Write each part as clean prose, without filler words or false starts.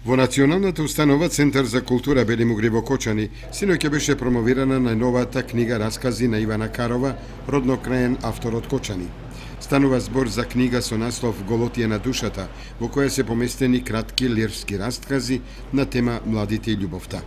Во Националната установа Центар за култура Бели Мугри во Кочани, синоќа беше промовирана најновата книга раскази на Ивана Карова, родно краен автор од Кочани. Станува збор за книга со наслов Голотија на душата, во која се поместени кратки лирски раскази на тема младите и љубовта.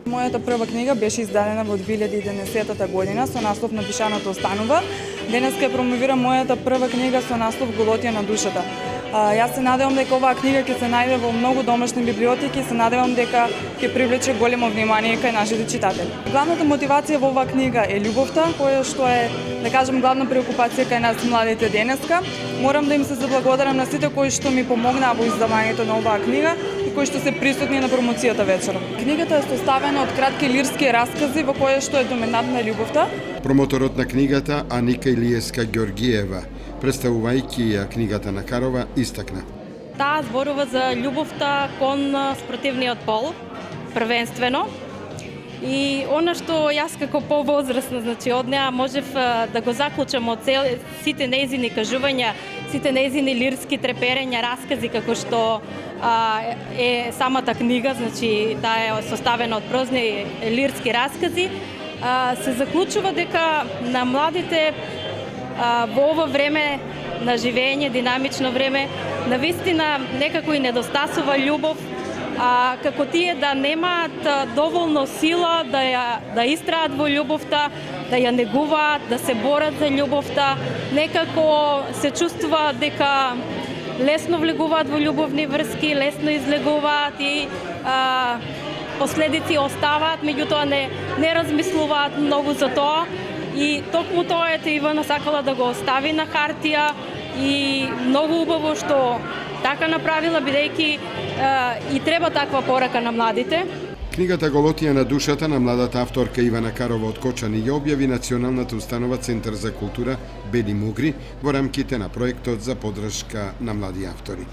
Мојата прва книга беше издадена во 2011 година со наслов Напишаната останува. Денеска ја промовирам мојата прва книга со наслов Голотија на душата. Јас се надевам дека оваа книга ќе се најде во многу домашни библиотеки и се надевам дека ќе привлече големо внимание кај нашите читатели. Главната мотивација во оваа книга е љубовта, која што е, да кажем, главна преокупација кај нас младите денеска. Морам да им се заблагодарам на сите кои што ми помогнаа во издавањето на оваа книга и кои што се присутни на промоцијата вечером. Книгата е составена од кратки лирски раскази во која што е доминантна љубовта. Промоторот на книгата Аника Илиевска Ѓоргиева, представувајќи ја книгата на Карова, истакна. Таа зборува за љубовта кон спротивниот пол, првенствено. И она што јас како повозрасна, значи од неа можев да го заклучам од сите нејзини кажувања, сите нејзини лирски треперења, раскази како што е самата книга, значи таа е составена од прозни лирски раскази, се заклучува дека на младите во ова време на живење, динамично време, навистина некако и недостасува љубов, како тие да немаат доволно сила да истраат во љубовта, да ја негуваат, да се борат за љубовта, некако се чувствуваат дека лесно влегуваат во љубовни врски, лесно излегуваат и последици оставаат, меѓутоа не размислуваат многу за тоа. И токму тоа ете Ивана сакала да го остави на хартија и многу убаво што така направила, бидејќи и треба таква порака на младите. Книгата Голотија на душата на младата авторка Ивана Карова од Кочани ја објави Националната установа Центар за култура Бели Мугри во рамките на проектот за поддршка на млади автори.